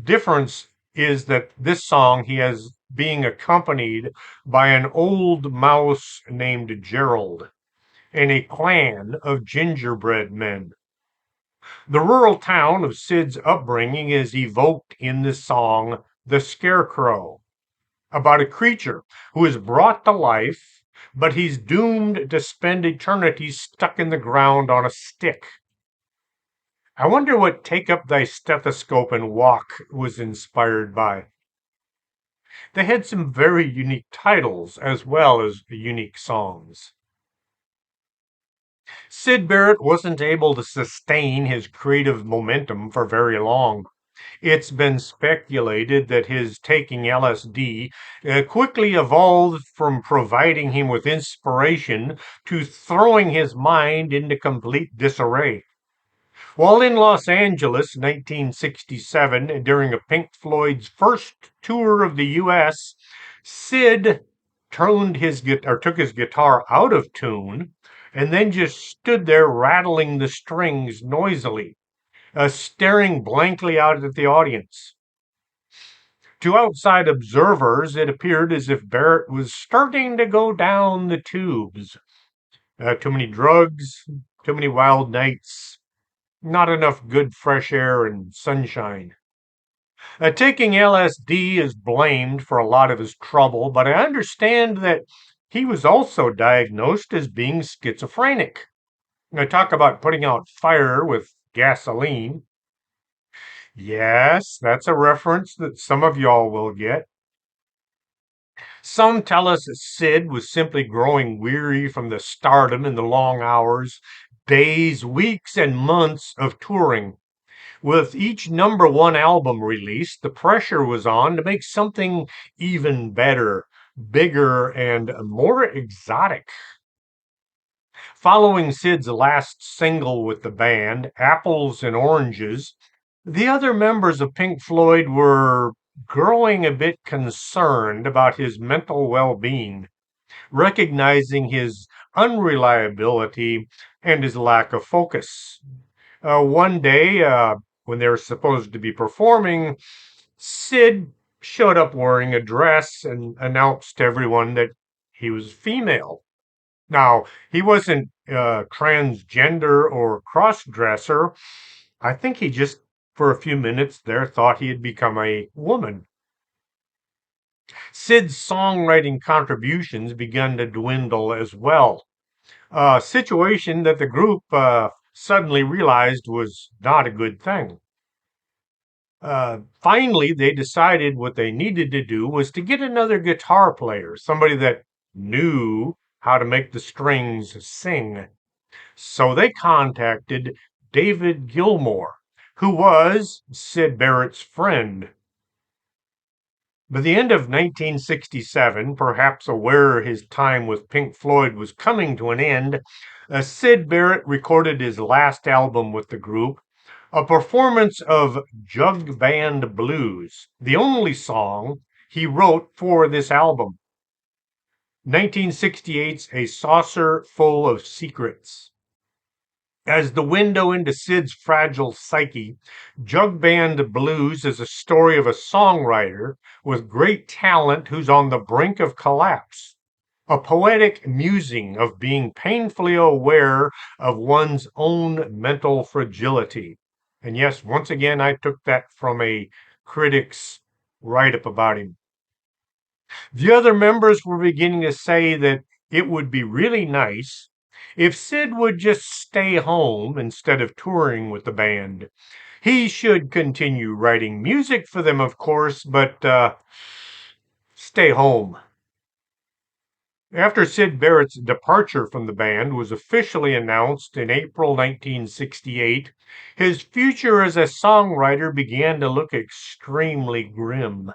difference is that this song he has being accompanied by an old mouse named Gerald and a clan of gingerbread men. The rural town of Sid's upbringing is evoked in the song The Scarecrow, about a creature who is brought to life, but he's doomed to spend eternity stuck in the ground on a stick. I wonder what Take Up Thy Stethoscope and Walk was inspired by. They had some very unique titles as well as unique songs. Sid Barrett wasn't able to sustain his creative momentum for very long. It's been speculated that his taking LSD quickly evolved from providing him with inspiration to throwing his mind into complete disarray. While in Los Angeles in 1967, during a Pink Floyd's first tour of the U.S., Sid took his guitar out of tune and then just stood there rattling the strings noisily, staring blankly out at the audience. To outside observers, it appeared as if Barrett was starting to go down the tubes. Too many drugs, too many wild nights, not enough good fresh air and sunshine. Taking LSD is blamed for a lot of his trouble, but I understand that he was also diagnosed as being schizophrenic. I talk about putting out fire with gasoline. Yes, that's a reference that some of y'all will get. Some tell us that Sid was simply growing weary from the stardom and the long hours, days, weeks, and months of touring. With each number one album released, the pressure was on to make something even better, bigger, and more exotic. Following Sid's last single with the band, Apples and Oranges, the other members of Pink Floyd were growing a bit concerned about his mental well being, recognizing his unreliability and his lack of focus. One day, when they were supposed to be performing, Sid showed up wearing a dress and announced to everyone that he was female. Now, he wasn't transgender or cross dresser. I think he just, for a few minutes there, thought he had become a woman. Sid's songwriting contributions began to dwindle as well, a situation that the group suddenly realized was not a good thing. Finally, they decided what they needed to do was to get another guitar player, somebody that knew how to make the strings sing. So they contacted David Gilmour, who was Sid Barrett's friend. By the end of 1967, perhaps aware his time with Pink Floyd was coming to an end, Sid Barrett recorded his last album with the group, a performance of Jug Band Blues, the only song he wrote for this album. 1968's A Saucer Full of Secrets. As the window into Sid's fragile psyche, Jug Band Blues is a story of a songwriter with great talent who's on the brink of collapse, a poetic musing of being painfully aware of one's own mental fragility. And yes, once again, I took that from a critic's write up about him. The other members were beginning to say that it would be really nice if Sid would just stay home instead of touring with the band. He should continue writing music for them, of course, but stay home. After Sid Barrett's departure from the band was officially announced in April 1968, his future as a songwriter began to look extremely grim.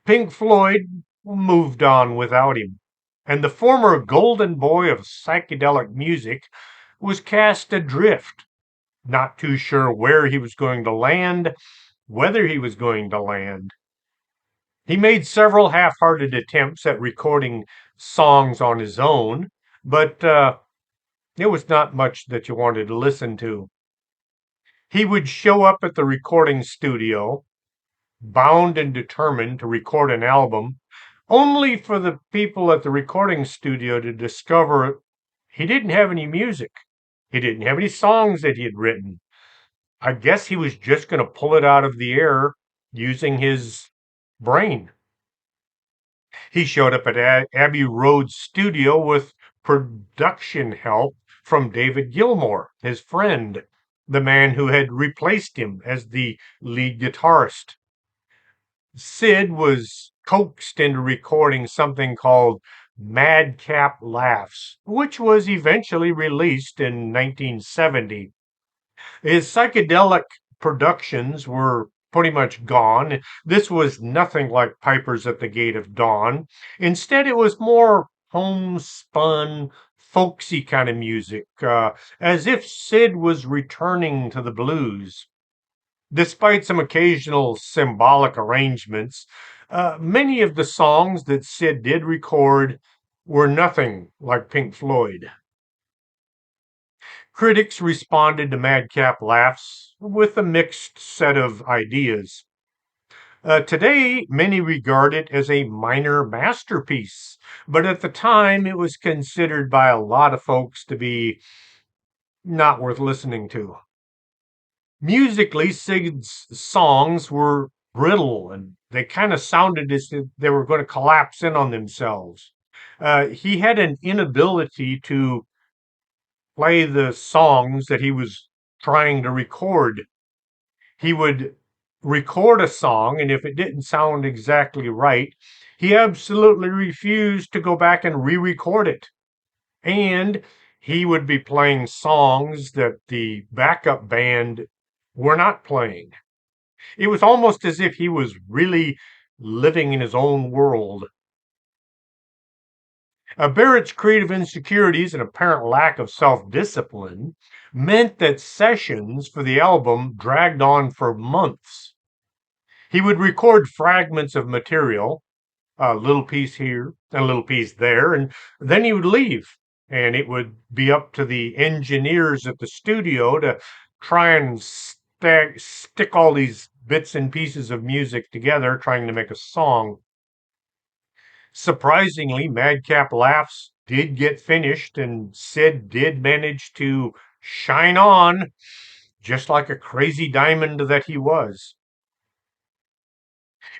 Pink Floyd moved on without him, and the former golden boy of psychedelic music was cast adrift, not too sure where he was going to land, whether he was going to land. He made several half hearted attempts at recording songs on his own, but it was not much that you wanted to listen to. He would show up at the recording studio, bound and determined to record an album, only for the people at the recording studio to discover he didn't have any music. He didn't have any songs that he had written. I guess he was just going to pull it out of the air using his brain. He showed up at Abbey Road studio with production help from David Gilmour, his friend, the man who had replaced him as the lead guitarist. Sid was coaxed into recording something called Madcap Laughs, which was eventually released in 1970. His psychedelic productions were pretty much gone. This was nothing like Pipers at the Gate of Dawn. Instead, it was more homespun, folksy kind of music, as if Sid was returning to the blues. Despite some occasional symbolic arrangements, many of the songs that Sid did record were nothing like Pink Floyd. Critics responded to Madcap Laughs with a mixed set of ideas. Today, many regard it as a minor masterpiece, but at the time it was considered by a lot of folks to be not worth listening to. Musically, Sid's songs were brittle and they kind of sounded as if they were going to collapse in on themselves. He had an inability to play the songs that he was trying to record. He would record a song, and if it didn't sound exactly right, He absolutely refused to go back and re-record it. And he would be playing songs that the backup band were not playing. It was almost as if he was really living in his own world. Barrett's creative insecurities and apparent lack of self discipline meant that sessions for the album dragged on for months. He would record fragments of material, a little piece here, a little piece there, and then he would leave. And it would be up to the engineers at the studio to try and stick all these bits and pieces of music together, trying to make a song. Surprisingly, Madcap Laughs did get finished, and Sid did manage to shine on, just like a crazy diamond that he was.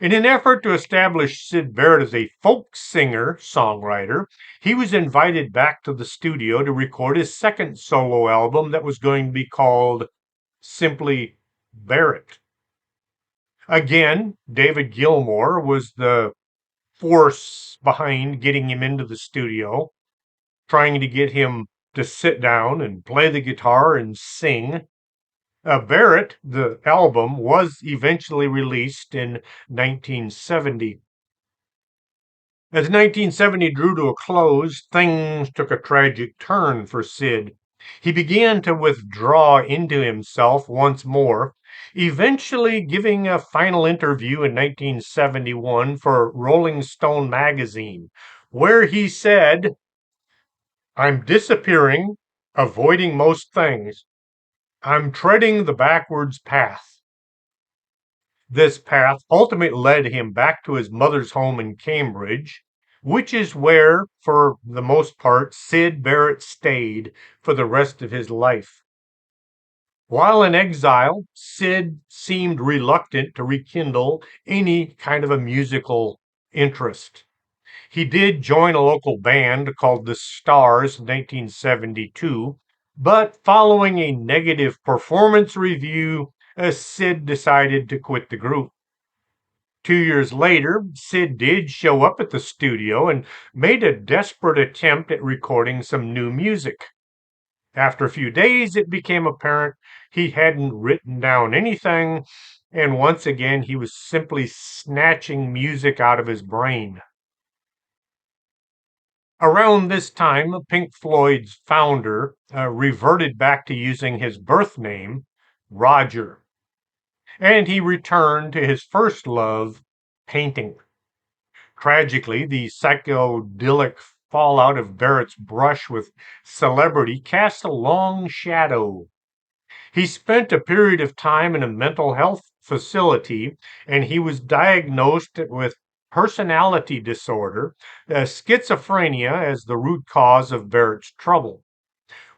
In an effort to establish Syd Barrett as a folk singer-songwriter, he was invited back to the studio to record his second solo album that was going to be called simply Barrett. Again, David Gilmour was the force behind getting him into the studio, trying to get him to sit down and play the guitar and sing. Barrett, the album, was eventually released in 1970. As 1970 drew to a close, things took a tragic turn for Syd. He began to withdraw into himself once more, eventually giving a final interview in 1971 for Rolling Stone magazine, where he said, "I'm disappearing, avoiding most things. I'm treading the backwards path." This path ultimately led him back to his mother's home in Cambridge, which is where, for the most part, Syd Barrett stayed for the rest of his life. While in exile, Syd seemed reluctant to rekindle any kind of a musical interest. He did join a local band called the Stars in 1972, but following a negative performance review, Syd decided to quit the group. 2 years later, Syd did show up at the studio and made a desperate attempt at recording some new music. After a few days, it became apparent he hadn't written down anything, and once again, he was simply snatching music out of his brain. Around this time, Pink Floyd's founder reverted back to using his birth name, Roger, and he returned to his first love, painting. Tragically, the psychedelic fallout of Barrett's brush with celebrity cast a long shadow. He spent a period of time in a mental health facility, and he was diagnosed with personality disorder, schizophrenia, as the root cause of Barrett's trouble.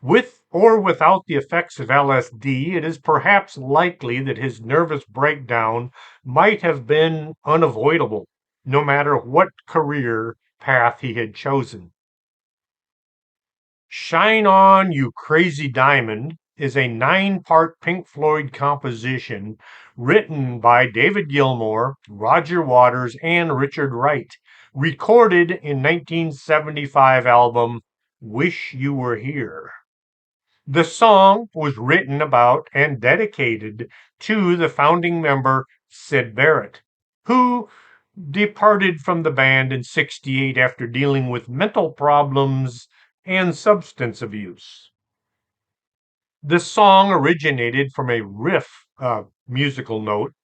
With or without the effects of LSD, it is perhaps likely that his nervous breakdown might have been unavoidable, no matter what career path he had chosen. Shine On, You Crazy Diamond is a 9-part Pink Floyd composition written by David Gilmour, Roger Waters, and Richard Wright, recorded in 1975 album Wish You Were Here. The song was written about and dedicated to the founding member Syd Barrett, who departed from the band in '68 after dealing with mental problems and substance abuse. The song originated from a riff musical note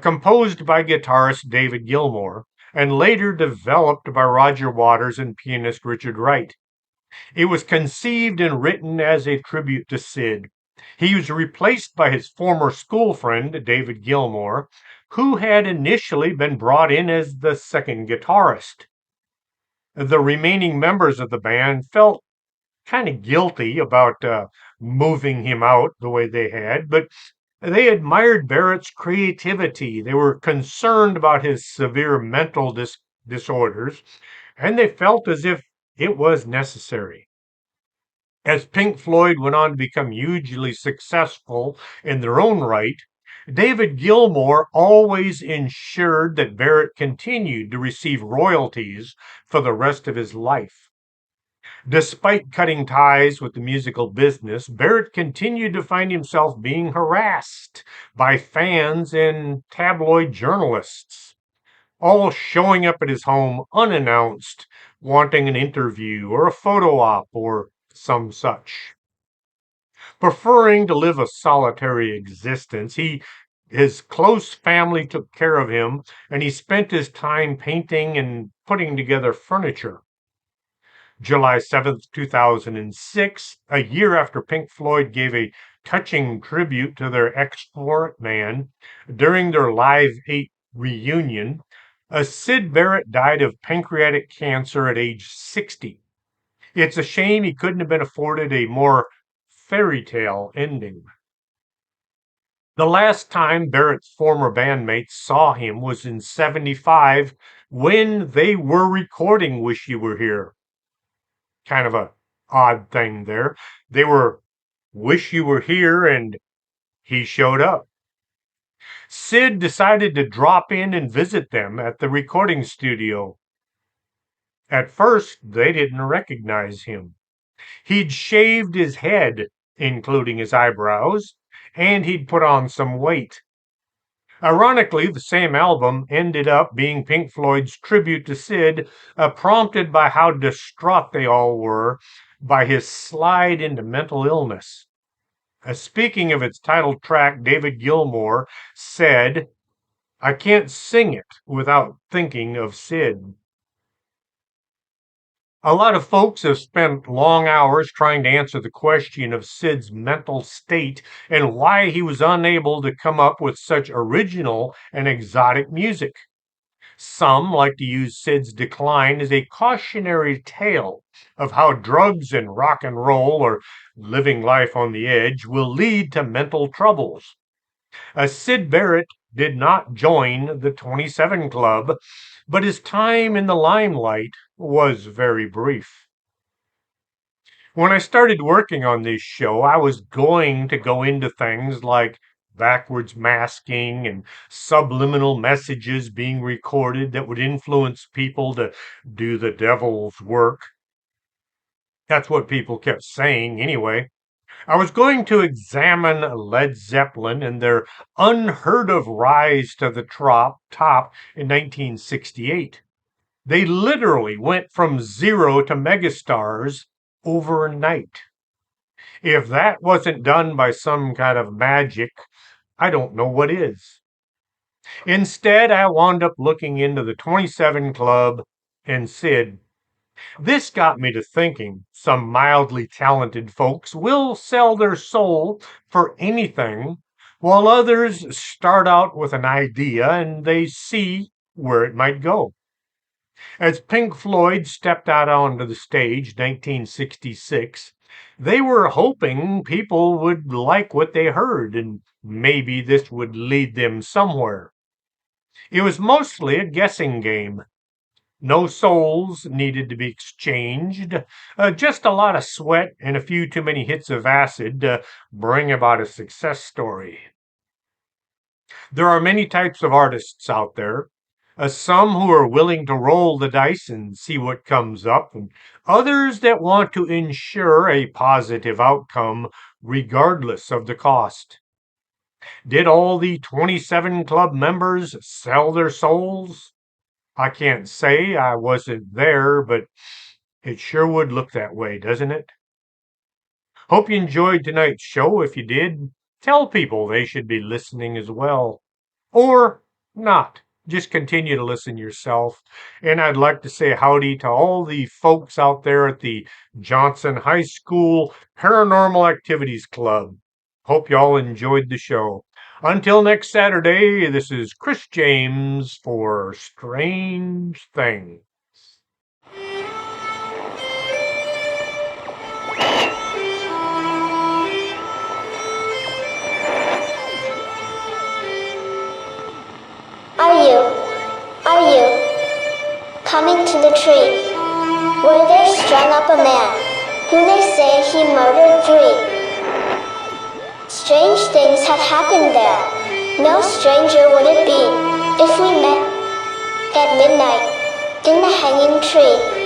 composed by guitarist David Gilmour and later developed by Roger Waters and pianist Richard Wright. It was conceived and written as a tribute to Syd. He was replaced by his former school friend, David Gilmour, who had initially been brought in as the second guitarist. The remaining members of the band felt kind of guilty about moving him out the way they had, but they admired Barrett's creativity. They were concerned about his severe mental disorders, and they felt as if it was necessary. As Pink Floyd went on to become hugely successful in their own right, David Gilmour always ensured that Barrett continued to receive royalties for the rest of his life. Despite cutting ties with the musical business, Barrett continued to find himself being harassed by fans and tabloid journalists, all showing up at his home unannounced, wanting an interview or a photo op or some such. Preferring to live a solitary existence, his close family took care of him, and he spent his time painting and putting together furniture. July 7th, 2006, a year after Pink Floyd gave a touching tribute to their ex-frontman during their Live 8 reunion, Syd Barrett died of pancreatic cancer at age 60. It's a shame he couldn't have been afforded a more fairy tale ending. The last time Barrett's former bandmates saw him was in '75 when they were recording Wish You Were Here. Kind of a odd thing there. They were Wish You Were Here and he showed up. Syd decided to drop in and visit them at the recording studio. At first, they didn't recognize him. He'd shaved his head, including his eyebrows, and he'd put on some weight. Ironically, the same album ended up being Pink Floyd's tribute to Syd, prompted by how distraught they all were by his slide into mental illness. Speaking of its title track, David Gilmour said, "I can't sing it without thinking of Syd." A lot of folks have spent long hours trying to answer the question of Syd's mental state and why he was unable to come up with such original and exotic music. Some like to use Syd's decline as a cautionary tale of how drugs and rock and roll or living life on the edge will lead to mental troubles. Syd Barrett did not join the 27 Club, but his time in the limelight was very brief. When I started working on this show, I was going to go into things like backwards masking and subliminal messages being recorded that would influence people to do the devil's work. That's what people kept saying anyway. I was going to examine Led Zeppelin and their unheard of rise to the top in 1968. They literally went from zero to megastars overnight. If that wasn't done by some kind of magic, I don't know what is. Instead, I wound up looking into the 27 Club and Syd. This got me to thinking some mildly talented folks will sell their soul for anything, while others start out with an idea and they see where it might go. As Pink Floyd stepped out onto the stage 1966, they were hoping people would like what they heard and maybe this would lead them somewhere. It was mostly a guessing game. No souls needed to be exchanged, just a lot of sweat and a few too many hits of acid to bring about a success story. There are many types of artists out there. Some who are willing to roll the dice and see what comes up, and others that want to ensure a positive outcome regardless of the cost. Did all the 27 Club members sell their souls? I can't say, I wasn't there, but it sure would look that way, doesn't it? Hope you enjoyed tonight's show. If you did, tell people they should be listening as well. Or not. Just continue to listen yourself. And I'd like to say howdy to all the folks out there at the Johnson High School Paranormal Activities Club. Hope you all enjoyed the show. Until next Saturday, this is Chris James for Strange Things. Are you coming to the tree where there's strung up a man who they say he murdered 3? Strange things have happened there. No stranger would it be if we met at midnight in the hanging tree.